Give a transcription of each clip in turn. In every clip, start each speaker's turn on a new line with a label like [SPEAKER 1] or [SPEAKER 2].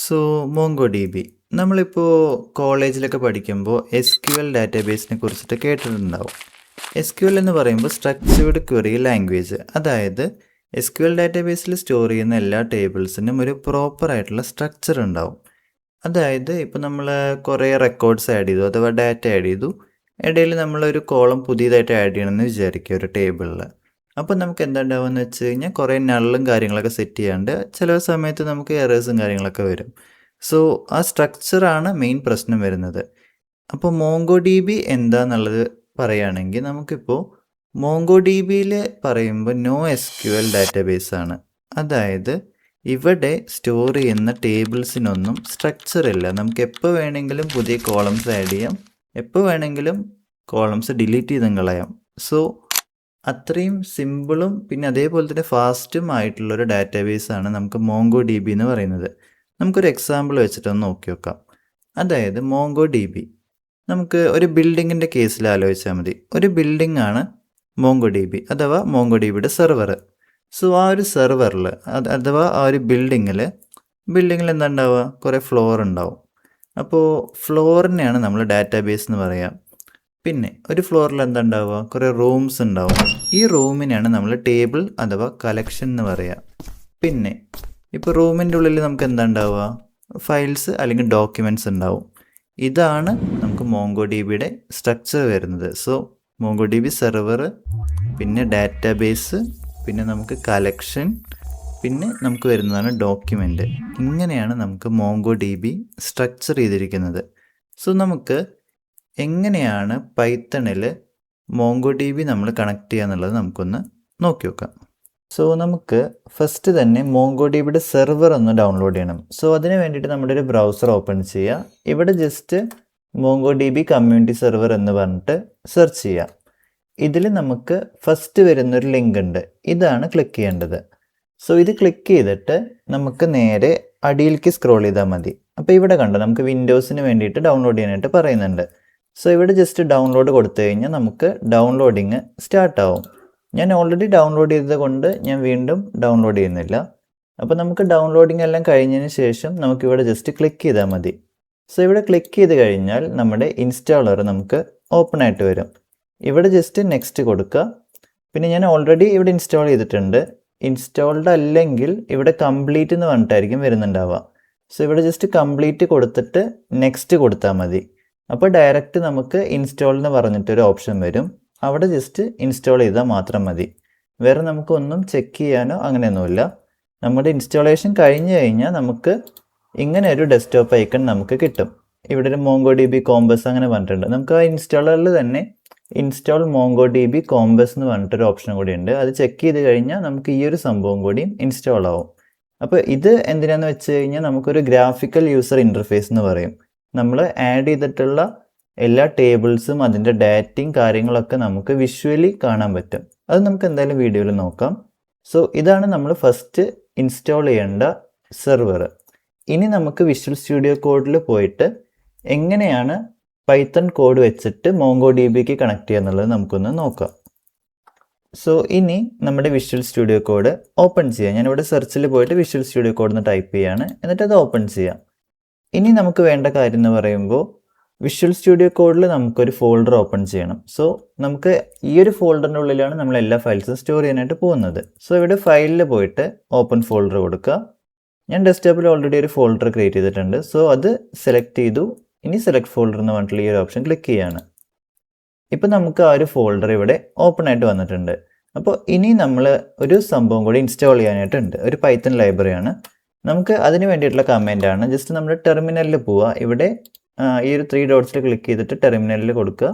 [SPEAKER 1] So മോങ്കോഡിബി നമ്മളിപ്പോൾ കോളേജിലൊക്കെ പഠിക്കുമ്പോൾ SQL ഡാറ്റാബേസിനെ കുറിച്ചിട്ട് കേട്ടിട്ടുണ്ടാവും. SQL എന്ന് പറയുമ്പോൾ സ്ട്രക്ചേർഡ് ക്വറി ലാംഗ്വേജ്. അതായത് SQL ഡാറ്റാബേസിൽ സ്റ്റോർ ചെയ്യുന്ന എല്ലാ ടേബിൾസിനും ഒരു പ്രോപ്പർ ആയിട്ടുള്ള സ്ട്രക്ചർ ഉണ്ടാവും. അതായത് ഇപ്പോൾ നമ്മൾ കുറേ റെക്കോർഡ്സ് ആഡ് ചെയ്തു അഥവാ ഡാറ്റ ആഡ് ചെയ്തു, ഇടയിൽ നമ്മളൊരു കോളം പുതിയതായിട്ട് ആഡ് ചെയ്യണമെന്ന് വിചാരിക്കുക ഒരു ടേബിളിൽ. അപ്പോൾ നമുക്ക് എന്താ ഉണ്ടാവുകയെന്ന് വെച്ച് കഴിഞ്ഞാൽ കുറേ നള്ളും കാര്യങ്ങളൊക്കെ സെറ്റ് ചെയ്യാണ്ട് ചില സമയത്ത് നമുക്ക് എറേഴ്സും കാര്യങ്ങളൊക്കെ വരും. സോ ആ സ്ട്രക്ചറാണ് മെയിൻ പ്രശ്നം വരുന്നത്. അപ്പോൾ മോങ്കോഡിബി എന്താണെന്നുള്ളത് പറയുകയാണെങ്കിൽ നമുക്കിപ്പോൾ മോങ്കോഡിബിയിൽ പറയുമ്പോൾ നോ SQL ഡാറ്റാബേസ് ആണ്. അതായത് ഇവിടെ സ്റ്റോർ ചെയ്യുന്ന ടേബിൾസിനൊന്നും സ്ട്രക്ചർ ഇല്ല. നമുക്ക് എപ്പോൾ വേണമെങ്കിലും പുതിയ കോളംസ് ആഡ് ചെയ്യാം, എപ്പോൾ വേണമെങ്കിലും കോളംസ് ഡിലീറ്റ് ചെയ്തും കളയാം. സോ അത്രയും സിമ്പിളും പിന്നെ അതേപോലെ തന്നെ ഫാസ്റ്റും ആയിട്ടുള്ളൊരു ഡാറ്റാബേസാണ് നമുക്ക് മോങ്കോഡിബി എന്ന് പറയുന്നത്. നമുക്കൊരു എക്സാമ്പിൾ വെച്ചിട്ടൊന്ന് നോക്കി നോക്കാം. അതായത് മോങ്കോഡിബി നമുക്ക് ഒരു ബിൽഡിങ്ങിൻ്റെ കേസിൽ ആലോചിച്ചാൽ മതി. ഒരു ബിൽഡിംഗ് ആണ് മോങ്കോഡിബി അഥവാ മോങ്കോഡിബിയുടെ സെർവർ. സോ ആ ഒരു സെർവറിൽ അഥവാ ആ ഒരു ബിൽഡിങ്ങിൽ എന്താ ഉണ്ടാവുക, കുറേ ഫ്ലോർ ഉണ്ടാവും. അപ്പോൾ ഫ്ലോറിനെയാണ് നമ്മൾ ഡാറ്റാബേസ് എന്ന് പറയുക. പിന്നെ ഒരു ഫ്ലോറിൽ എന്താ ഉണ്ടാവുക, കുറേ റൂംസ് ഉണ്ടാവും. ഈ റൂമിനാണ് നമ്മൾ ടേബിൾ അഥവാ കളക്ഷൻ എന്ന് പറയുക. പിന്നെ ഇപ്പോൾ റൂമിൻ്റെ ഉള്ളിൽ നമുക്ക് എന്താ ഉണ്ടാവുക, ഫയൽസ് അല്ലെങ്കിൽ ഡോക്യുമെൻറ്റ്സ് ഉണ്ടാവും. ഇതാണ് നമുക്ക് മോങ്കോഡിബിയുടെ സ്ട്രക്ചർ വരുന്നത്. സോ മോങ്കോഡിബി സെർവർ, പിന്നെ ഡാറ്റാബേസ്, പിന്നെ നമുക്ക് കളക്ഷൻ, പിന്നെ നമുക്ക് വരുന്നതാണ് ഡോക്യുമെൻ്റ്. ഇങ്ങനെയാണ് നമുക്ക് മോങ്കോഡിബി സ്ട്രക്ചർ ചെയ്തിരിക്കുന്നത്. സോ നമുക്ക് എങ്ങനെയാണ് പൈത്തണിൽ മോങ്കോഡിബി നമ്മൾ കണക്ട് ചെയ്യുക എന്നുള്ളത് നമുക്കൊന്ന് നോക്കി നോക്കാം. സോ നമുക്ക് ഫസ്റ്റ് തന്നെ മോങ്കോഡിബിയുടെ സെർവർ ഒന്ന് ഡൗൺലോഡ് ചെയ്യണം. സോ അതിന് വേണ്ടിയിട്ട് നമ്മുടെ ഒരു ബ്രൗസർ ഓപ്പൺ ചെയ്യുക. ഇവിടെ ജസ്റ്റ് മോങ്കോഡിബി കമ്മ്യൂണിറ്റി സെർവർ എന്ന് പറഞ്ഞിട്ട് സെർച്ച് ചെയ്യാം. ഇതിൽ നമുക്ക് ഫസ്റ്റ് വരുന്നൊരു ലിങ്ക് ഉണ്ട്, ഇതാണ് ക്ലിക്ക് ചെയ്യേണ്ടത്. സോ ഇത് ക്ലിക്ക് ചെയ്തിട്ട് നമുക്ക് നേരെ അടിയിലേക്ക് സ്ക്രോൾ ചെയ്താൽ മതി. അപ്പോൾ ഇവിടെ കണ്ടോ, നമുക്ക് വിൻഡോസിന് വേണ്ടിയിട്ട് ഡൗൺലോഡ് ചെയ്യാനായിട്ട് പറയുന്നുണ്ട്. സോ ഇവിടെ ജസ്റ്റ് ഡൗൺലോഡ് കൊടുത്തു കഴിഞ്ഞാൽ നമുക്ക് ഡൗൺലോഡിങ് സ്റ്റാർട്ടാവും. ഞാൻ ഓൾറെഡി ഡൗൺലോഡ് ചെയ്തത് കൊണ്ട് ഞാൻ വീണ്ടും ഡൗൺലോഡ് ചെയ്യുന്നില്ല. അപ്പോൾ നമുക്ക് ഡൗൺലോഡിങ് എല്ലാം കഴിഞ്ഞതിന് ശേഷം നമുക്കിവിടെ ജസ്റ്റ് ക്ലിക്ക് ചെയ്താൽ മതി. സോ ഇവിടെ ക്ലിക്ക് ചെയ്ത് കഴിഞ്ഞാൽ നമ്മുടെ ഇൻസ്റ്റാളർ നമുക്ക് ഓപ്പൺ ആയിട്ട് വരും. ഇവിടെ ജസ്റ്റ് നെക്സ്റ്റ് കൊടുക്കുക. പിന്നെ ഞാൻ ഓൾറെഡി ഇവിടെ ഇൻസ്റ്റാൾ ചെയ്തിട്ടുണ്ട്. ഇൻസ്റ്റാൾഡ് അല്ലെങ്കിൽ ഇവിടെ കംപ്ലീറ്റ് എന്ന് പറഞ്ഞിട്ടായിരിക്കും വരുന്നുണ്ടാവുക. സോ ഇവിടെ ജസ്റ്റ് കംപ്ലീറ്റ് കൊടുത്തിട്ട് നെക്സ്റ്റ് കൊടുത്താൽ മതി. അപ്പോൾ ഡയറക്റ്റ് നമുക്ക് ഇൻസ്റ്റാൾ എന്ന് പറഞ്ഞിട്ടൊരു ഓപ്ഷൻ വരും. അവിടെ ജസ്റ്റ് ഇൻസ്റ്റാൾ ചെയ്താൽ മാത്രം മതി. വേറെ നമുക്കൊന്നും ചെക്ക് ചെയ്യാനോ അങ്ങനെയൊന്നുമില്ല. നമ്മുടെ ഇൻസ്റ്റാളേഷൻ കഴിഞ്ഞ് കഴിഞ്ഞാൽ നമുക്ക് ഇങ്ങനെ ഒരു ഡെസ്ക്ടോപ്പ് ഐക്കൺ നമുക്ക് കിട്ടും. ഇവിടെ ഒരു മോങ്കോഡിബി കോമ്പസ് അങ്ങനെ പറഞ്ഞിട്ടുണ്ട്. നമുക്ക് ആ ഇൻസ്റ്റാളറിൽ തന്നെ ഇൻസ്റ്റാൾ മോങ്കോഡിബി കോമ്പസ് എന്ന് പറഞ്ഞിട്ടൊരു ഓപ്ഷൻ കൂടി ഉണ്ട്. അത് ചെക്ക് ചെയ്ത് കഴിഞ്ഞാൽ നമുക്ക് ഈ ഒരു സംഭവം കൂടിയും ഇൻസ്റ്റാൾ ആവും. അപ്പോൾ ഇത് എന്തിനാന്ന് വെച്ച് കഴിഞ്ഞാൽ നമുക്കൊരു ഗ്രാഫിക്കൽ യൂസർ ഇൻ്റർഫേസ് എന്ന് പറയും. നമ്മൾ ആഡ് ചെയ്തിട്ടുള്ള എല്ലാ ടേബിൾസും അതിൻ്റെ ഡാറ്റയും കാര്യങ്ങളൊക്കെ നമുക്ക് വിഷ്വലി കാണാൻ പറ്റും. അത് നമുക്ക് എന്തായാലും വീഡിയോയിൽ നോക്കാം. സോ ഇതാണ് നമ്മൾ ഫസ്റ്റ് ഇൻസ്റ്റാൾ ചെയ്യേണ്ട സെർവർ. ഇനി നമുക്ക് വിഷ്വൽ സ്റ്റുഡിയോ കോഡിൽ പോയിട്ട് എങ്ങനെയാണ് പൈത്തൺ കോഡ് വെച്ചിട്ട് മോങ്കോഡിബിക്ക് കണക്ട് ചെയ്യുക എന്നുള്ളത് നമുക്കൊന്ന് നോക്കാം. സോ ഇനി നമ്മുടെ വിഷ്വൽ സ്റ്റുഡിയോ കോഡ് ഓപ്പൺ ചെയ്യാം. ഞാനിവിടെ സെർച്ചിൽ പോയിട്ട് വിഷ്വൽ സ്റ്റുഡിയോ കോഡ് എന്ന് ടൈപ്പ് ചെയ്യുകയാണ്, എന്നിട്ട് അത് ഓപ്പൺ ചെയ്യാം. ഇനി നമുക്ക് വേണ്ട കാര്യം എന്ന് പറയുമ്പോൾ വിഷ്വൽ സ്റ്റുഡിയോ കോഡിൽ നമുക്കൊരു ഫോൾഡർ ഓപ്പൺ ചെയ്യണം. സോ നമുക്ക് ഈ ഒരു ഫോൾഡറിൻ്റെ ഉള്ളിലാണ് നമ്മൾ എല്ലാ ഫയൽസും സ്റ്റോർ ചെയ്യാനായിട്ട് പോകുന്നത്. സോ ഇവിടെ ഫയലിൽ പോയിട്ട് ഓപ്പൺ ഫോൾഡർ കൊടുക്കുക. ഞാൻ ഡെസ്ക്ടോപ്പിൽ ഓൾറെഡി ഒരു ഫോൾഡർ ക്രിയേറ്റ് ചെയ്തിട്ടുണ്ട്. സോ അത് സെലക്ട് ചെയ്തു. ഇനി സെലക്ട് ഫോൾഡർ എന്ന് പറഞ്ഞിട്ടുള്ള ഈ ഒരു ഓപ്ഷൻ ക്ലിക്ക് ചെയ്യാണ്. ഇപ്പം നമുക്ക് ആ ഒരു ഫോൾഡർ ഇവിടെ ഓപ്പൺ ആയിട്ട് വന്നിട്ടുണ്ട്. അപ്പോൾ ഇനി നമ്മൾ ഒരു സംഭവം കൂടി ഇൻസ്റ്റാൾ ചെയ്യാനായിട്ടുണ്ട്. ഒരു പൈത്തൺ ലൈബ്രറിയാണ്. നമുക്ക് അതിന് വേണ്ടിയിട്ടുള്ള കമാൻഡാണ്. ജസ്റ്റ് നമ്മൾ ടെർമിനലിൽ പോവുക. ഇവിടെ ഈ ഒരു 3 ഡോട്ട്സിൽ ക്ലിക്ക് ചെയ്തിട്ട് ടെർമിനലിൽ കൊടുക്കുക.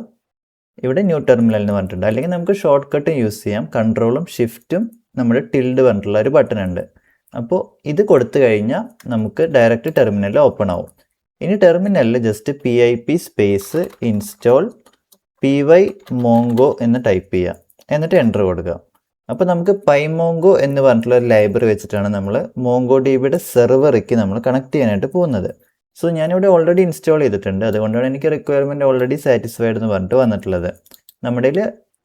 [SPEAKER 1] ഇവിടെ ന്യൂ ടെർമിനൽ എന്ന് പറഞ്ഞിട്ടുണ്ട്. അല്ലെങ്കിൽ നമുക്ക് ഷോർട്ട് കട്ടും യൂസ് ചെയ്യാം. കൺട്രോളും ഷിഫ്റ്റും നമ്മുടെ ടിൽഡ് പറഞ്ഞിട്ടുള്ള ഒരു ബട്ടൺ ഉണ്ട്. അപ്പോൾ ഇത് കൊടുത്തു കഴിഞ്ഞാൽ നമുക്ക് ഡയറക്റ്റ് ടെർമിനലിൽ ഓപ്പൺ ആവും. ഇനി ടെർമിനലിൽ just pip space install pymongo എന്ന് ടൈപ്പ് ചെയ്യുക, എന്നിട്ട് എൻ്റർ കൊടുക്കുക. അപ്പോൾ നമുക്ക് പൈമോങ്കോ എന്ന് പറഞ്ഞിട്ടുള്ള ഒരു ലൈബ്രറി വെച്ചിട്ടാണ് നമ്മൾ മോങ്കോഡിബിയുടെ സെർവറിക്ക് നമ്മൾ കണക്ട് ചെയ്യാനായിട്ട് പോകുന്നത്. സോ ഞാനിവിടെ ഓൾറെഡി ഇൻസ്റ്റാൾ ചെയ്തിട്ടുണ്ട്. അതുകൊണ്ടാണ് എനിക്ക് റിക്വയർമെൻറ്റ് ഓൾറെഡി സാറ്റിസ്ഫൈഡ് എന്ന് പറഞ്ഞിട്ട് വന്നിട്ടുള്ളത്. നമ്മുടെ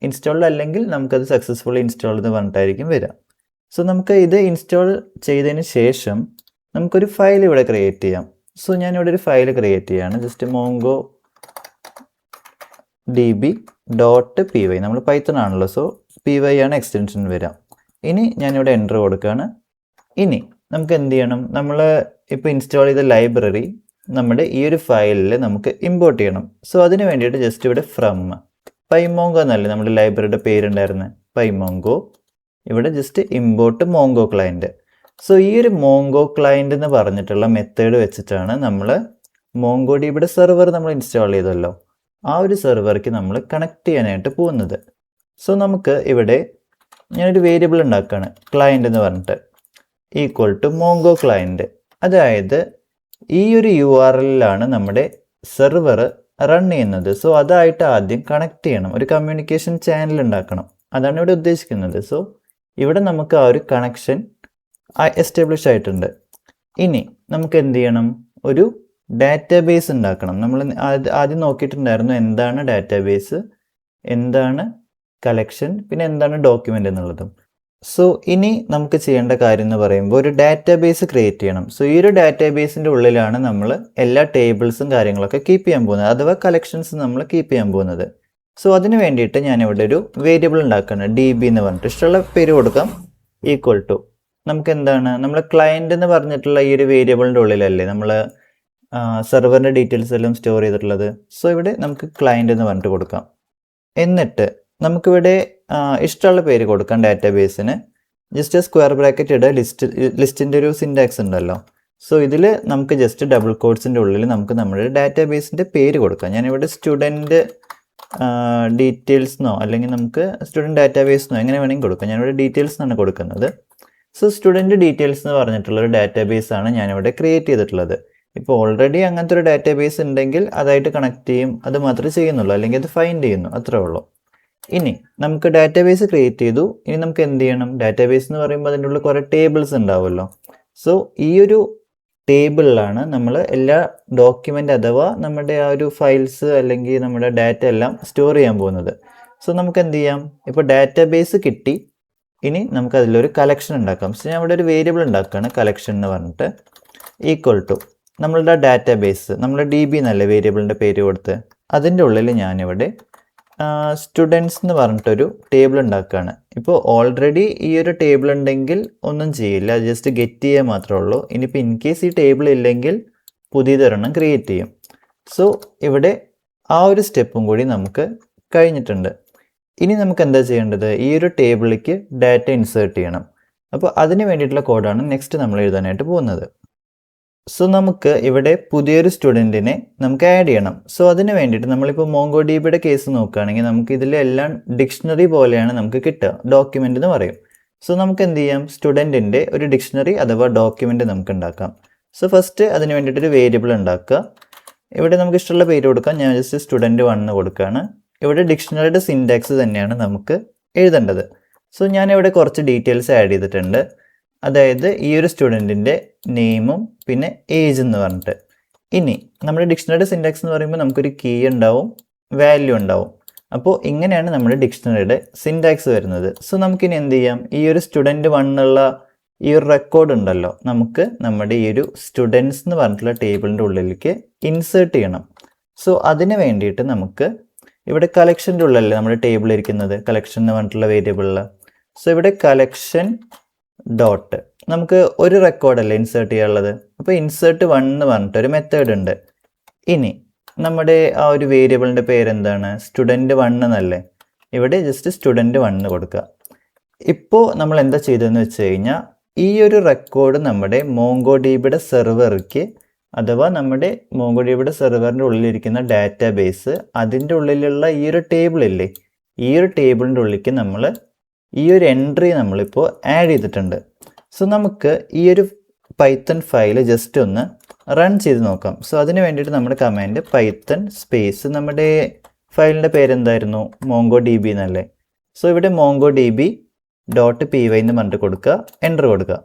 [SPEAKER 1] ഇൻസ്റ്റാൾഡ് അല്ലെങ്കിൽ നമുക്കത് സക്സസ്ഫുള്ളി ഇൻസ്റ്റാൾ എന്ന് പറഞ്ഞിട്ടായിരിക്കും വരിക. സോ നമുക്ക് ഇത് ഇൻസ്റ്റാൾ ചെയ്തതിന് ശേഷം നമുക്കൊരു ഫയൽ ഇവിടെ ക്രിയേറ്റ് ചെയ്യാം. സോ ഞാനിവിടെ ഒരു ഫയൽ ക്രിയേറ്റ് ചെയ്യാണ്. Just മോങ്കോ db.py. നമ്മൾ പൈത്തൺ ആണല്ലോ, സോ py ആണ് എക്സ്റ്റൻഷൻ വരിക. ഇനി ഞാനിവിടെ എൻ്റർ കൊടുക്കുകയാണ്. ഇനി നമുക്ക് എന്ത് ചെയ്യണം, നമ്മൾ ഇപ്പോൾ ഇൻസ്റ്റാൾ ചെയ്ത ലൈബ്രറി നമ്മുടെ ഈ ഒരു ഫയലിൽ നമുക്ക് ഇമ്പോർട്ട് ചെയ്യണം. സോ അതിന് വേണ്ടിയിട്ട് ജസ്റ്റ് ഇവിടെ ഫ്രം പൈമോങ്കോ എന്നല്ലേ നമ്മുടെ ലൈബ്രറിയുടെ പേരുണ്ടായിരുന്നത്, പൈമോങ്കോ. ഇവിടെ ജസ്റ്റ് ഇമ്പോർട്ട് മോങ്കോ ക്ലയൻറ്റ്. സോ ഈ ഒരു മോങ്കോ ക്ലയൻറ്റ് എന്ന് പറഞ്ഞിട്ടുള്ള മെത്തേഡ് വെച്ചിട്ടാണ് നമ്മൾ മോങ്കോ ഡിബിയുടെ സെർവർ നമ്മൾ ഇൻസ്റ്റാൾ ചെയ്തല്ലോ, ആ ഒരു സെർവർക്ക് നമ്മൾ കണക്ട് ചെയ്യാനായിട്ട് പോകുന്നത്. സോ നമുക്ക് ഇവിടെ ഞാനൊരു വേരിയബിൾ ഉണ്ടാക്കുകയാണ്, ക്ലയൻറ്റ് എന്ന് പറഞ്ഞിട്ട്, ഈക്വൽ ടു മോങ്കോ ക്ലയൻറ്റ്. അതായത് ഈ ഒരു URL-ലാണ് നമ്മുടെ സെർവർ റൺ ചെയ്യുന്നത്. സോ അതായിട്ട് ആദ്യം കണക്ട് ചെയ്യണം, ഒരു കമ്മ്യൂണിക്കേഷൻ ചാനൽ ഉണ്ടാക്കണം, അതാണ് ഇവിടെ ഉദ്ദേശിക്കുന്നത്. സോ ഇവിടെ നമുക്ക് ആ ഒരു കണക്ഷൻ എസ്റ്റാബ്ലിഷ് ആയിട്ടുണ്ട്. ഇനി നമുക്ക് എന്ത് ചെയ്യണം, ഒരു ഡാറ്റാബേസ് ഉണ്ടാക്കണം. നമ്മൾ ആദ്യം നോക്കിയിട്ടുണ്ടായിരുന്നു എന്താണ് ഡാറ്റാബേസ്, എന്താണ് കളക്ഷൻ, പിന്നെ എന്താണ് ഡോക്യുമെൻ്റ് എന്നുള്ളതും. സോ ഇനി നമുക്ക് ചെയ്യേണ്ട കാര്യം എന്ന് പറയുമ്പോൾ ഒരു ഡാറ്റാബേസ് ക്രിയേറ്റ് ചെയ്യണം. സോ ഈ ഒരു ഡാറ്റാബേസിൻ്റെ ഉള്ളിലാണ് നമ്മൾ എല്ലാ ടേബിൾസും കാര്യങ്ങളൊക്കെ കീപ്പ് ചെയ്യാൻ പോകുന്നത്, അഥവാ കളക്ഷൻസ് നമ്മൾ കീപ്പ് ചെയ്യാൻ പോകുന്നത്. സോ അതിന് വേണ്ടിയിട്ട് ഞാനിവിടെ ഒരു വേരിയബിൾ ഉണ്ടാക്കുകയാണ്, DB എന്ന് പറഞ്ഞിട്ട്, ഇഷ്ടമുള്ള പേര് കൊടുക്കാം, ഈക്വൽ ടു നമുക്ക് എന്താണ്, നമ്മൾ ക്ലയൻറ്റ് എന്ന് പറഞ്ഞിട്ടുള്ള ഈ ഒരു വേരിയബിളിൻ്റെ ഉള്ളിലല്ലേ നമ്മൾ സെർവറിൻ്റെ ഡീറ്റെയിൽസ് എല്ലാം സ്റ്റോർ ചെയ്തിട്ടുള്ളത്. സോ ഇവിടെ നമുക്ക് ക്ലയൻറ്റ് എന്ന് പറഞ്ഞിട്ട് കൊടുക്കാം. എന്നിട്ട് നമുക്കിവിടെ ഇഷ്ടമുള്ള പേര് കൊടുക്കാം ഡാറ്റാബേസിന്. ജസ്റ്റ് സ്ക്വയർ ബ്രാക്കറ്റ് ഇടുക, ലിസ്റ്റിൻ്റെ ഒരു സിൻടാക്സ് ഉണ്ടല്ലോ. സോ ഇതിൽ നമുക്ക് ജസ്റ്റ് ഡബിൾ കോഡ്സിൻ്റെ ഉള്ളിൽ നമുക്ക് നമ്മുടെ ഡാറ്റാബേസിൻ്റെ പേര് കൊടുക്കാം. ഞാനിവിടെ സ്റ്റുഡൻറ്റ് ഡീറ്റെയിൽസ് എന്നോ അല്ലെങ്കിൽ നമുക്ക് സ്റ്റുഡൻറ്റ് ഡാറ്റാബേസ് എന്നോ എങ്ങനെ വേണമെങ്കിൽ കൊടുക്കാം. ഞാനിവിടെ ഡീറ്റെയിൽസ് എന്നാണ് കൊടുക്കുന്നത്. സോ സ്റ്റുഡൻറ്റ് ഡീറ്റെയിൽസ് എന്ന് പറഞ്ഞിട്ടുള്ളൊരു ഡാറ്റാബേസ് ആണ് ഞാനിവിടെ ക്രിയേറ്റ് ചെയ്തിട്ടുള്ളത്. ഇപ്പോൾ ഓൾറെഡി അങ്ങനത്തെ ഒരു ഡാറ്റാബേസ് ഉണ്ടെങ്കിൽ അതായിട്ട് കണക്ട് ചെയ്യും, അത് മാത്രമേ ചെയ്യുന്നുള്ളൂ, അല്ലെങ്കിൽ അത് ഫൈൻഡ് ചെയ്യുന്നു, അത്രേ ഉള്ളൂ. ഇനി നമുക്ക് ഡാറ്റാബേസ് ക്രിയേറ്റ് ചെയ്തു. ഇനി നമുക്ക് എന്ത് ചെയ്യണം, ഡാറ്റാബേസ് എന്ന് പറയുമ്പോൾ അതിൻ്റെ ഉള്ളിൽ കുറേ ടേബിൾസ് ഉണ്ടാവുമല്ലോ. സോ ഈ ഒരു ടേബിളിലാണ് നമ്മൾ എല്ലാ ഡോക്യുമെൻ്റ് അഥവാ നമ്മുടെ ആ ഒരു ഫയൽസ് അല്ലെങ്കിൽ നമ്മുടെ ഡാറ്റ എല്ലാം സ്റ്റോർ ചെയ്യാൻ പോകുന്നത്. സോ നമുക്ക് എന്ത് ചെയ്യാം, ഇപ്പോൾ ഡാറ്റാബേസ് കിട്ടി, ഇനി നമുക്ക് അതിലൊരു കളക്ഷൻ ഉണ്ടാക്കാം. സോ ഞാൻ ഇവിടെ ഒരു വേരിയബിൾ ഉണ്ടാക്കുകയാണ്, കളക്ഷൻ എന്ന് പറഞ്ഞിട്ട്, ഈക്വൽ ടു നമ്മളുടെ ഡാറ്റാബേസ്, നമ്മുടെ DB എന്നല്ലേ വേരിയബിളിൻ്റെ പേര് കൊടുത്ത്, അതിൻ്റെ ഉള്ളിൽ ഞാനിവിടെ സ്റ്റുഡൻസ് എന്ന് പറഞ്ഞിട്ടൊരു ടേബിൾ ഉണ്ടാക്കുകയാണ്. ഇപ്പോൾ ഓൾറെഡി ഈ ഒരു ടേബിൾ ഉണ്ടെങ്കിൽ ഒന്നും ചെയ്യില്ല, ജസ്റ്റ് ഗെറ്റ് ചെയ്യുക മാത്രമേ ഉള്ളൂ. ഇനിയിപ്പോൾ ഇൻ കേസ് ഈ ടേബിൾ ഇല്ലെങ്കിൽ പുതിയതൊരെണ്ണം ക്രിയേറ്റ് ചെയ്യും. സോ ഇവിടെ ആ ഒരു സ്റ്റെപ്പും കൂടി നമുക്ക് കഴിഞ്ഞിട്ടുണ്ട്. ഇനി നമുക്ക് എന്താ ചെയ്യേണ്ടത്, ഈ ഒരു ടേബിളിലേക്ക് ഡാറ്റ ഇൻസേർട്ട് ചെയ്യണം. അപ്പോൾ അതിന് വേണ്ടിയിട്ടുള്ള കോഡാണ് നെക്സ്റ്റ് നമ്മൾ എഴുതാനായിട്ട് പോകുന്നത്. സോ നമുക്ക് ഇവിടെ പുതിയൊരു സ്റ്റുഡൻറ്റിനെ നമുക്ക് ആഡ് ചെയ്യണം. സോ അതിന് വേണ്ടിയിട്ട് നമ്മളിപ്പോൾ മോങ്കോ ഡിബിയുടെ കേസ് നോക്കുകയാണെങ്കിൽ നമുക്ക് ഇതിലെല്ലാം ഡിക്ഷണറി പോലെയാണ് നമുക്ക് കിട്ടുക, ഡോക്യുമെൻ്റ് എന്ന് പറയും. സോ നമുക്ക് എന്ത് ചെയ്യാം, സ്റ്റുഡൻറ്റിൻ്റെ ഒരു ഡിക്ഷണറി അഥവാ ഡോക്യുമെൻ്റ് നമുക്ക് ഉണ്ടാക്കാം. സോ ഫസ്റ്റ് അതിന് വേണ്ടിയിട്ടൊരു വേരിയബിൾ ഉണ്ടാക്കുക. ഇവിടെ നമുക്ക് ഇഷ്ടമുള്ള പേര് കൊടുക്കാം, ഞാൻ ജസ്റ്റ് സ്റ്റുഡൻറ്റ് 1 കൊടുക്കുകയാണ്. ഇവിടെ ഡിക്ഷണറിയുടെ സിൻടാക്സ് തന്നെയാണ് നമുക്ക് എഴുതേണ്ടത്. സോ ഞാനിവിടെ കുറച്ച് ഡീറ്റെയിൽസ് ആഡ് ചെയ്തിട്ടുണ്ട്. അതായത് ഈ ഒരു സ്റ്റുഡൻറ്റിൻ്റെ നെയിമും പിന്നെ ഏജ് എന്ന് പറഞ്ഞിട്ട്. ഇനി നമ്മുടെ ഡിക്ഷണറിയുടെ സിൻടാക്സ് എന്ന് പറയുമ്പോൾ നമുക്കൊരു കീ ഉണ്ടാവും, വാല്യൂ ഉണ്ടാവും. അപ്പോൾ ഇങ്ങനെയാണ് നമ്മുടെ ഡിക്ഷണറിയുടെ സിൻടാക്സ് വരുന്നത്. സോ നമുക്കിനി എന്ത് ചെയ്യാം, ഈ ഒരു സ്റ്റുഡൻറ്റ് 1 ഈ ഒരു റെക്കോർഡ് ഉണ്ടല്ലോ, നമുക്ക് നമ്മുടെ ഈ ഒരു സ്റ്റുഡൻസ് എന്ന് പറഞ്ഞിട്ടുള്ള ടേബിളിൻ്റെ ഉള്ളിലേക്ക് ഇൻസേർട്ട് ചെയ്യണം. സോ അതിന് വേണ്ടിയിട്ട് നമുക്ക് ഇവിടെ കളക്ഷൻ്റെ ഉള്ളിലല്ലേ നമ്മുടെ ടേബിൾ ഇരിക്കുന്നത്, കളക്ഷൻ എന്ന് പറഞ്ഞിട്ടുള്ള വേരിയബിളിൽ. സോ ഇവിടെ കളക്ഷൻ ഡോട്ട് നമുക്ക് ഒരു റെക്കോർഡല്ലേ ഇൻസേർട്ട് ചെയ്യാനുള്ളത്. അപ്പോൾ ഇൻസേർട്ട് 1 എന്ന് പറഞ്ഞിട്ട് ഒരു മെത്തേഡ് ഉണ്ട്. ഇനി നമ്മുടെ ആ ഒരു വേരിയബിളിൻ്റെ പേരെന്താണ്, സ്റ്റുഡൻറ്റ് 1 എന്നല്ലേ. ഇവിടെ ജസ്റ്റ് സ്റ്റുഡൻറ്റ് 1 കൊടുക്കുക. ഇപ്പോൾ നമ്മൾ എന്താ ചെയ്തതെന്ന് വെച്ച് കഴിഞ്ഞാൽ ഈ ഒരു റെക്കോർഡ് നമ്മുടെ മോങ്കോ ഡിബിയുടെ സെർവർക്ക് അഥവാ നമ്മുടെ മോങ്കോ ഡിബിയുടെ സെർവറിൻ്റെ ഉള്ളിലിരിക്കുന്ന ഡാറ്റാബേസ്, അതിൻ്റെ ഉള്ളിലുള്ള ഈ ഒരു ടേബിളില്ലേ, ഈ ഒരു ടേബിളിൻ്റെ ഉള്ളിലേക്ക് നമ്മൾ ഈ ഒരു എൻട്രി നമ്മളിപ്പോൾ ആഡ് ചെയ്തിട്ടുണ്ട്. സോ നമുക്ക് ഈ ഒരു പൈത്തൺ ഫയൽ ജസ്റ്റ് ഒന്ന് റൺ ചെയ്ത് നോക്കാം. സോ അതിന് വേണ്ടിയിട്ട് നമ്മുടെ കമാൻഡ് പൈത്തൺ സ്പേസ്, നമ്മുടെ ഫയലിൻ്റെ പേരെന്തായിരുന്നു, മോങ്കോ DB എന്നല്ലേ. സോ ഇവിടെ മോങ്കോ DB.py എന്ന് പറഞ്ഞിട്ട് കൊടുക്കുക, എൻ്റർ കൊടുക്കുക.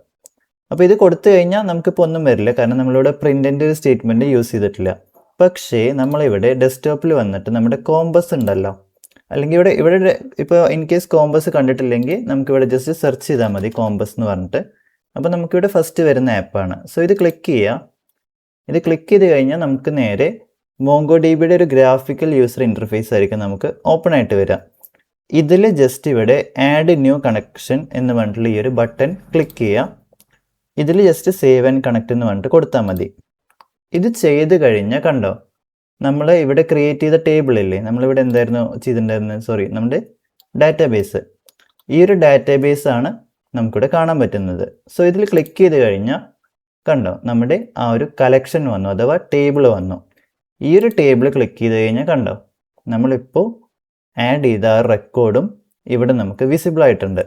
[SPEAKER 1] അപ്പോൾ ഇത് കൊടുത്തു കഴിഞ്ഞാൽ നമുക്കിപ്പോൾ ഒന്നും വരില്ല, കാരണം നമ്മളിവിടെ പ്രിൻറ്റിൻ്റെ ഒരു സ്റ്റേറ്റ്മെൻറ്റ് യൂസ് ചെയ്തിട്ടില്ല. പക്ഷേ നമ്മളിവിടെ ഡെസ്ക്ടോപ്പിൽ വന്നിട്ട് നമ്മുടെ കോമ്പസ് ഉണ്ടല്ലോ, അല്ലെങ്കിൽ ഇവിടെ ഇപ്പോൾ ഇൻ കേസ് കോമ്പസ് കണ്ടിട്ടില്ലെങ്കിൽ നമുക്കിവിടെ ജസ്റ്റ് സെർച്ച് ചെയ്താൽ മതി കോമ്പസ് എന്ന് പറഞ്ഞിട്ട്. അപ്പോൾ നമുക്കിവിടെ ഫസ്റ്റ് വരുന്ന ആപ്പാണ്. സോ ഇത് ക്ലിക്ക് ചെയ്യുക. ഇത് ക്ലിക്ക് ചെയ്ത് കഴിഞ്ഞാൽ നമുക്ക് നേരെ MongoDBയുടെ ഒരു ഗ്രാഫിക്കൽ യൂസർ ഇൻ്റർഫേസ് ആയിരിക്കും നമുക്ക് ഓപ്പൺ ആയിട്ട് വരിക. ഇതിൽ ജസ്റ്റ് ഇവിടെ ആഡ് ന്യൂ കണക്ഷൻ എന്ന് പറഞ്ഞിട്ടുള്ള ഈ ഒരു ബട്ടൺ ക്ലിക്ക് ചെയ്യുക. ഇതിൽ ജസ്റ്റ് സേവ് ആൻഡ് കണക്ട് എന്ന് പറഞ്ഞിട്ട് കൊടുത്താൽ മതി. ഇത് ചെയ്ത് കഴിഞ്ഞാൽ കണ്ടോ, നമ്മൾ ഇവിടെ ക്രിയേറ്റ് ചെയ്ത ടേബിൾ ഇല്ലേ, നമ്മളിവിടെ എന്തായിരുന്നു ചെയ്തിട്ടുണ്ടായിരുന്നത്, നമ്മുടെ ഡാറ്റാബേസ്. ഈ ഒരു ഡാറ്റാബേസ് ആണ് നമുക്കിവിടെ കാണാൻ പറ്റുന്നത്. സോ ഇതിൽ ക്ലിക്ക് ചെയ്ത് കഴിഞ്ഞാൽ കണ്ടോ, നമ്മുടെ ആ ഒരു കളക്ഷൻ വന്നു, അഥവാ ടേബിൾ വന്നു. ഈ ഒരു ടേബിൾ ക്ലിക്ക് ചെയ്ത് കഴിഞ്ഞാൽ കണ്ടോ, നമ്മളിപ്പോൾ ആഡ് ചെയ്ത ആ റെക്കോർഡും ഇവിടെ നമുക്ക് വിസിബിൾ ആയിട്ടുണ്ട്.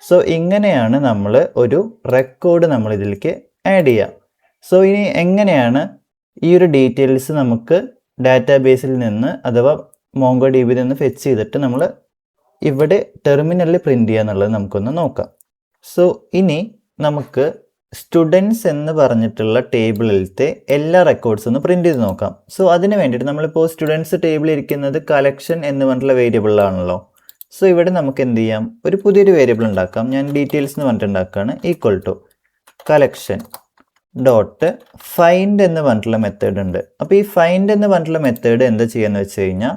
[SPEAKER 1] സോ ഇങ്ങനെയാണ് നമ്മൾ ഒരു റെക്കോർഡ് നമ്മൾ ഇതിലേക്ക് ആഡ് ചെയ്യുക. സോ ഇനി എങ്ങനെയാണ് ഈ ഒരു ഡീറ്റെയിൽസ് നമുക്ക് ഡാറ്റാബേസിൽ നിന്ന് അഥവാ MongoDBയിൽ നിന്ന് ഫെച്ച് ചെയ്തിട്ട് നമ്മൾ ഇവിടെ ടെർമിനലിൽ പ്രിൻ്റ് ചെയ്യുക എന്നുള്ളത് നമുക്കൊന്ന് നോക്കാം. സോ ഇനി നമുക്ക് സ്റ്റുഡൻസ് എന്ന് പറഞ്ഞിട്ടുള്ള ടേബിളിലത്തെ എല്ലാ റെക്കോർഡ്സും ഒന്ന് പ്രിൻ്റ് ചെയ്ത് നോക്കാം. സോ അതിന് വേണ്ടിയിട്ട് നമ്മളിപ്പോൾ സ്റ്റുഡൻസ് ടേബിളിൽ ഇരിക്കുന്നത് കളക്ഷൻ എന്ന് പറഞ്ഞിട്ടുള്ള വേരിയബിളാണല്ലോ. സോ ഇവിടെ നമുക്ക് എന്ത് ചെയ്യാം, ഒരു പുതിയൊരു വേരിയബിൾ ഉണ്ടാക്കാം. ഞാൻ ഡീറ്റെയിൽസ് എന്ന് പറഞ്ഞിട്ട് ഉണ്ടാക്കുകയാണ്. Equal to collection dot find എന്ന് പറഞ്ഞിട്ടുള്ള മെത്തേഡ് ഉണ്ട്. അപ്പോൾ ഈ ഫൈൻഡ് എന്ന് പറഞ്ഞിട്ടുള്ള മെത്തേഡ് എന്താ ചെയ്യുകയെന്ന് വെച്ച് കഴിഞ്ഞാൽ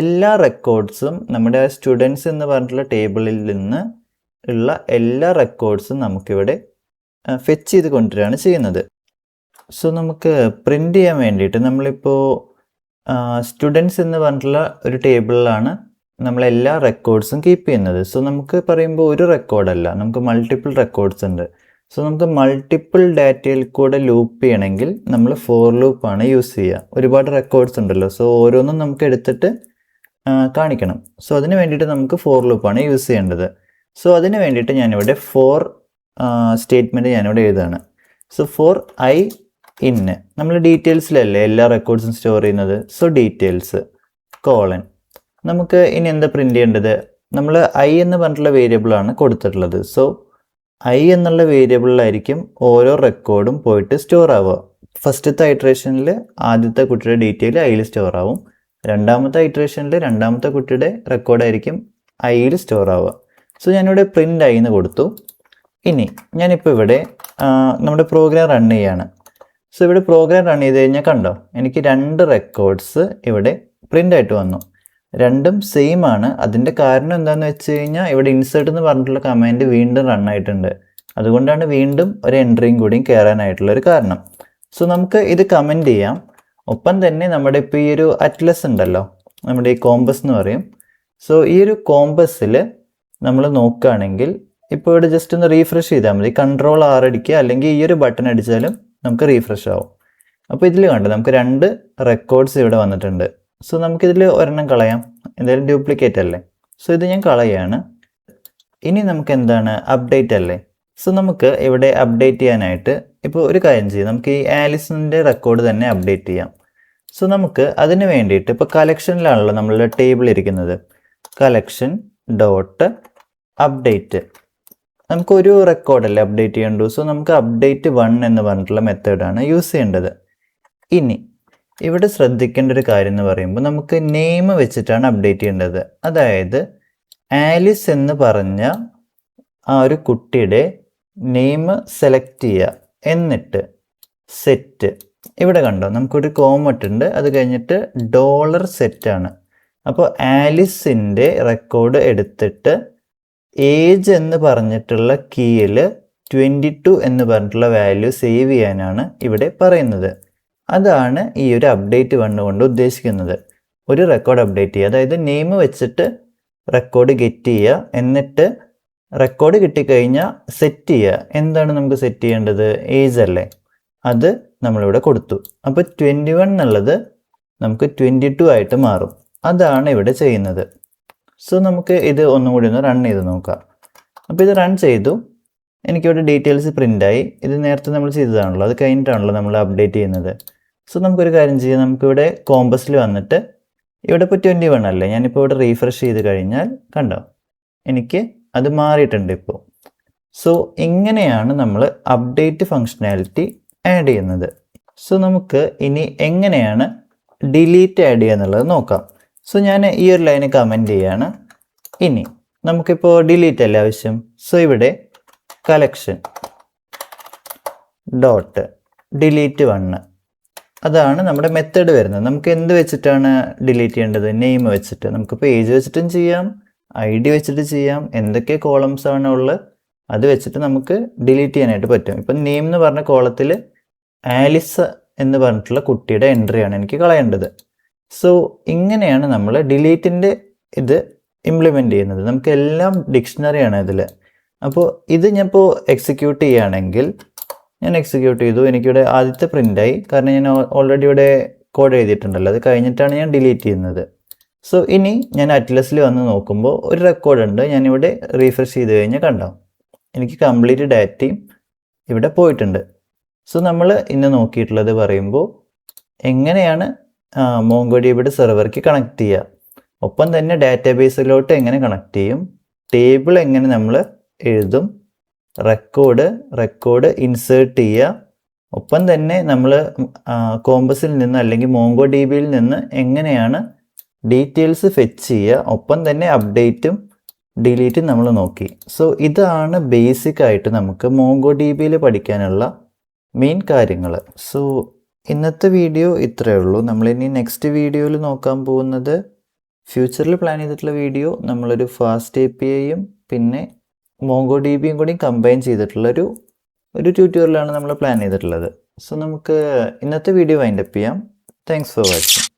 [SPEAKER 1] എല്ലാ റെക്കോർഡ്സും നമ്മുടെ സ്റ്റുഡൻസ് എന്ന് പറഞ്ഞിട്ടുള്ള ടേബിളിൽ നിന്ന് ഉള്ള എല്ലാ റെക്കോർഡ്സും നമുക്കിവിടെ ഫെച്ച് ചെയ്ത് കൊണ്ടുവരികയാണ് ചെയ്യുന്നത്. സോ നമുക്ക് പ്രിൻ്റ് ചെയ്യാൻ വേണ്ടിയിട്ട് നമ്മളിപ്പോൾ സ്റ്റുഡൻസ് എന്ന് പറഞ്ഞിട്ടുള്ള ഒരു ടേബിളിലാണ് നമ്മളെല്ലാ റെക്കോർഡ്സും കീപ്പ് ചെയ്യുന്നത്. സോ നമുക്ക് പറയുമ്പോൾ ഒരു റെക്കോർഡല്ല, നമുക്ക് മൾട്ടിപ്പിൾ റെക്കോർഡ്സ് ഉണ്ട്. സോ നമുക്ക് മൾട്ടിപ്പിൾ ഡാറ്റയിൽ കൂടെ ലൂപ്പ് ചെയ്യണമെങ്കിൽ നമ്മൾ ഫോർ ലൂപ്പാണ് യൂസ് ചെയ്യുക. ഒരുപാട് റെക്കോർഡ്സ് ഉണ്ടല്ലോ, സോ ഓരോന്നും നമുക്ക് എടുത്തിട്ട് കാണിക്കണം. സോ അതിന് വേണ്ടിയിട്ട് നമുക്ക് ഫോർ ലൂപ്പാണ് യൂസ് ചെയ്യേണ്ടത്. സോ അതിന് വേണ്ടിയിട്ട് ഞാനിവിടെ ഫോർ സ്റ്റേറ്റ്മെൻറ്റ് ഞാനിവിടെ എഴുതുകയാണ്. സോ ഫോർ ഐ ഇൻ, നമ്മൾ ഡീറ്റെയിൽസിലല്ലേ എല്ലാ റെക്കോർഡ്സും സ്റ്റോർ ചെയ്യുന്നത്. സോ ഡീറ്റെയിൽസ് കോളൻ, നമുക്ക് ഇനി എന്താ പ്രിൻ്റ് ചെയ്യേണ്ടത്, നമ്മൾ ഐ എന്ന് പറഞ്ഞിട്ടുള്ള വേരിയബിളാണ് കൊടുത്തിട്ടുള്ളത്. സോ ഐ എന്നുള്ള വേരിയബിളിലായിരിക്കും ഓരോ റെക്കോർഡും പോയിട്ട് സ്റ്റോർ ആവുക. ഫസ്റ്റത്തെ ഐട്രേഷനിൽ ആദ്യത്തെ കുട്ടിയുടെ ഡീറ്റെയിൽ ഐയിൽ സ്റ്റോർ ആവും. രണ്ടാമത്തെ ഐട്രേഷനിൽ രണ്ടാമത്തെ കുട്ടിയുടെ റെക്കോർഡായിരിക്കും ഐയിൽ സ്റ്റോർ ആവുക. സോ ഞാനിവിടെ പ്രിൻ്റ് ഐ എന്ന് കൊടുത്തു. ഇനി ഞാനിപ്പോൾ ഇവിടെ നമ്മുടെ പ്രോഗ്രാം റൺ ചെയ്യാണ്. സോ ഇവിടെ പ്രോഗ്രാം റൺ ചെയ്ത് കഴിഞ്ഞാൽ കണ്ടോ, എനിക്ക് രണ്ട് റെക്കോർഡ്സ് ഇവിടെ പ്രിൻ്റ് ആയിട്ട് വന്നു. രണ്ടും സെയിം ആണ്. അതിൻ്റെ കാരണം എന്താണെന്ന് വെച്ച് കഴിഞ്ഞാൽ ഇവിടെ ഇൻസേർട്ട് എന്ന് പറഞ്ഞിട്ടുള്ള കമാൻഡ് വീണ്ടും റൺ ആയിട്ടുണ്ട്. അതുകൊണ്ടാണ് വീണ്ടും ഒരു എൻട്രിയും കൂടിയും കയറാനായിട്ടുള്ള ഒരു കാരണം. സോ നമുക്ക് ഇത് കമൻറ്റ് ചെയ്യാം. ഒപ്പം തന്നെ നമ്മുടെ ഇപ്പോൾ ഈ ഒരു അറ്റ്ലസ് ഉണ്ടല്ലോ, നമ്മുടെ ഈ കോമ്പസ് എന്ന് പറയും. സോ ഈ ഒരു കോമ്പസിൽ നമ്മൾ നോക്കുകയാണെങ്കിൽ ഇപ്പോൾ ഇവിടെ ജസ്റ്റ് ഒന്ന് റീഫ്രഷ് ചെയ്താൽ മതി. Ctrl R അടിക്കുക, അല്ലെങ്കിൽ ഈ ഒരു ബട്ടൺ അടിച്ചാലും നമുക്ക് റീഫ്രഷ് ആവും. അപ്പോൾ ഇതിൽ കണ്ടു നമുക്ക് രണ്ട് റെക്കോർഡ്സ് ഇവിടെ വന്നിട്ടുണ്ട്. സോ നമുക്കിതിൽ ഒരെണ്ണം കളയാം, എന്തായാലും ഡ്യൂപ്ലിക്കേറ്റ് അല്ലേ. സോ ഇത് ഞാൻ കളയാണ്. ഇനി നമുക്ക് എന്താണ്, അപ്ഡേറ്റ് അല്ലേ. സോ നമുക്ക് ഇവിടെ അപ്ഡേറ്റ് ചെയ്യാനായിട്ട് ഇപ്പോൾ ഒരു കാര്യം ചെയ്യാം, നമുക്ക് ഈ ആലിസിൻ്റെ റെക്കോർഡ് തന്നെ അപ്ഡേറ്റ് ചെയ്യാം. സോ നമുക്ക് അതിന് വേണ്ടിയിട്ട് ഇപ്പോൾ കളക്ഷനിലാണല്ലോ നമ്മളുടെ ടേബിൾ ഇരിക്കുന്നത്. കളക്ഷൻ ഡോട്ട് അപ്ഡേറ്റ്, നമുക്കൊരു റെക്കോർഡല്ലേ അപ്ഡേറ്റ് ചെയ്യേണ്ടു. സോ നമുക്ക് അപ്ഡേറ്റ് 1 എന്ന് പറഞ്ഞിട്ടുള്ള മെത്തേഡാണ് യൂസ് ചെയ്യേണ്ടത്. ഇനി ഇവിടെ ശ്രദ്ധിക്കേണ്ട ഒരു കാര്യം എന്ന് പറയുമ്പോൾ നമുക്ക് നെയിം വെച്ചിട്ടാണ് അപ്ഡേറ്റ് ചെയ്യേണ്ടത്. അതായത് ആലിസ് എന്ന് പറഞ്ഞ ആ ഒരു കുട്ടിയുടെ നെയിം സെലക്ട് ചെയ്യുക, എന്നിട്ട് സെറ്റ്, ഇവിടെ കണ്ടോ നമുക്കൊരു കോമട്ട് ഉണ്ട്, അത് കഴിഞ്ഞിട്ട് $സെറ്റാണ്. അപ്പോൾ ആലിസിൻ്റെ റെക്കോർഡ് എടുത്തിട്ട് ഏജ് എന്ന് പറഞ്ഞിട്ടുള്ള കീയിൽ 22 എന്ന് പറഞ്ഞിട്ടുള്ള വാല്യൂ സേവ് ചെയ്യാനാണ് ഇവിടെ പറയുന്നത്. അതാണ് ഈ ഒരു അപ്ഡേറ്റ് 1 കൊണ്ട് ഉദ്ദേശിക്കുന്നത്. ഒരു റെക്കോർഡ് അപ്ഡേറ്റ് ചെയ്യുക, അതായത് നെയിം വെച്ചിട്ട് റെക്കോർഡ് ഗെറ്റ് ചെയ്യുക, എന്നിട്ട് റെക്കോർഡ് കിട്ടിക്കഴിഞ്ഞാൽ സെറ്റ് ചെയ്യുക. എന്താണ് നമുക്ക് സെറ്റ് ചെയ്യേണ്ടത്, ഏജ് അല്ലേ, അത് നമ്മളിവിടെ കൊടുത്തു. അപ്പോൾ 21 എന്നുള്ളത് നമുക്ക് 22 ആയിട്ട് മാറും. അതാണ് ഇവിടെ ചെയ്യുന്നത്. സോ നമുക്ക് ഇത് ഒന്നും കൂടി ഒന്ന് റൺ ചെയ്ത് നോക്കാം. അപ്പോൾ ഇത് റൺ ചെയ്തു, എനിക്കിവിടെ ഡീറ്റെയിൽസ് പ്രിൻ്റായി. ഇത് നേരത്തെ നമ്മൾ ചെയ്തതാണല്ലോ, അത് കഴിഞ്ഞിട്ടാണല്ലോ നമ്മൾ അപ്ഡേറ്റ് ചെയ്യുന്നത്. സോ നമുക്കൊരു കാര്യം ചെയ്യാം, നമുക്കിവിടെ കോമ്പസിൽ വന്നിട്ട് ഇവിടെ ഇപ്പോൾ 21 അല്ലേ, ഞാനിപ്പോൾ ഇവിടെ റീഫ്രഷ് ചെയ്ത് കഴിഞ്ഞാൽ കണ്ടോ എനിക്ക് അത് മാറിയിട്ടുണ്ട് ഇപ്പോൾ. സോ ഇങ്ങനെയാണ് നമ്മൾ അപ്ഡേറ്റ് ഫങ്ഷനാലിറ്റി ആഡ് ചെയ്യുന്നത്. സോ നമുക്ക് ഇനി എങ്ങനെയാണ് ഡിലീറ്റ് ആഡ് ചെയ്യുക എന്നുള്ളത് നോക്കാം. സോ ഞാൻ ഈ ഒരു ലൈന് കമൻറ്റ് ചെയ്യാണ്. ഇനി നമുക്കിപ്പോൾ ഡിലീറ്റ് അല്ലേ ആവശ്യം. സോ ഇവിടെ കളക്ഷൻ ഡോട്ട് ഡിലീറ്റ് 1. അതാണ് നമ്മുടെ മെത്തേഡ് വരുന്നത്. നമുക്ക് എന്ത് വെച്ചിട്ടാണ് ഡിലീറ്റ് ചെയ്യേണ്ടത്? നെയിം വെച്ചിട്ട്. നമുക്ക് പേജ് വെച്ചിട്ടും ചെയ്യാം, ID വെച്ചിട്ട് ചെയ്യാം. എന്തൊക്കെ കോളംസ് ആണ് ഉള്ളത് അത് വെച്ചിട്ട് നമുക്ക് ഡിലീറ്റ് ചെയ്യാനായിട്ട് പറ്റും. ഇപ്പം നെയിം എന്ന് പറഞ്ഞ കോളത്തിൽ ആലിസ് എന്ന് പറഞ്ഞിട്ടുള്ള കുട്ടിയുടെ എൻട്രിയാണ് എനിക്ക് കളയേണ്ടത്. സോ ഇങ്ങനെയാണ് നമ്മൾ ഡിലീറ്റിൻ്റെ ഇത് ഇംപ്ലിമെൻ്റ് ചെയ്യുന്നത്. നമുക്ക് എല്ലാം ഡിക്ഷണറിയാണ് ഇതിൽ. അപ്പോൾ ഇത് ഞാനിപ്പോൾ എക്സിക്യൂട്ട് ചെയ്യുകയാണെങ്കിൽ ഞാൻ എക്സിക്യൂട്ട് ചെയ്തു, എനിക്കിവിടെ ആദ്യത്തെ പ്രിൻ്റായി. കാരണം ഞാൻ ഓൾറെഡി ഇവിടെ കോഡ് എഴുതിയിട്ടുണ്ടല്ലോ, അത് കഴിഞ്ഞിട്ടാണ് ഞാൻ ഡിലീറ്റ് ചെയ്യുന്നത്. സോ ഇനി ഞാൻ അറ്റ്ലസിൽ വന്ന് നോക്കുമ്പോൾ ഒരു റെക്കോർഡ് ഉണ്ട്. ഞാനിവിടെ റീഫ്രഷ് ചെയ്ത് കഴിഞ്ഞാൽ കണ്ടോ എനിക്ക് കംപ്ലീറ്റ് ഡാറ്റയും ഇവിടെ പോയിട്ടുണ്ട്. സോ നമ്മൾ ഇന്ന് നോക്കിയിട്ടുള്ളത് പറയുമ്പോൾ എങ്ങനെയാണ് മോംഗോഡിബിയുടെ സെർവർക്ക് കണക്ട് ചെയ്യുക, ഒപ്പം തന്നെ ഡാറ്റാബേസിലോട്ട് എങ്ങനെ കണക്ട് ചെയ്യും, ടേബിൾ എങ്ങനെ നമ്മൾ എഴുതും, റെക്കോർഡ് ഇൻസേർട്ട് ചെയ്യുക, ഒപ്പം തന്നെ നമ്മൾ കോമ്പസിൽ നിന്ന് അല്ലെങ്കിൽ മോംഗോഡിബിയിൽ നിന്ന് എങ്ങനെയാണ് ഡീറ്റെയിൽസ് ഫെച്ച് ചെയ്യുക, ഒപ്പം തന്നെ അപ്ഡേറ്റും ഡിലീറ്റും നമ്മൾ നോക്കി. സോ ഇതാണ് ബേസിക് ആയിട്ട് നമുക്ക് മോംഗോഡിബിയിൽ പഠിക്കാനുള്ള മെയിൻ കാര്യങ്ങൾ. സോ ഇന്നത്തെ വീഡിയോ ഇത്രയേ ഉള്ളൂ. നമ്മളിനി നെക്സ്റ്റ് വീഡിയോയിൽ നോക്കാൻ പോകുന്നത് ഫ്യൂച്ചറിൽ പ്ലാൻ ചെയ്തിട്ടുള്ള വീഡിയോ, നമ്മളൊരു ഫാസ്റ്റ് APIയും പിന്നെ മോംഗോഡിബിയും കൂടി കമ്പൈൻ ചെയ്തിട്ടുള്ള ഒരു ട്യൂട്ടോറിയലാണ് നമ്മൾ പ്ലാൻ ചെയ്തിട്ടുള്ളത്. സോ നമുക്ക് ഇന്നത്തെ വീഡിയോ വൈൻഡപ്പ് ചെയ്യാം. Thanks for watching.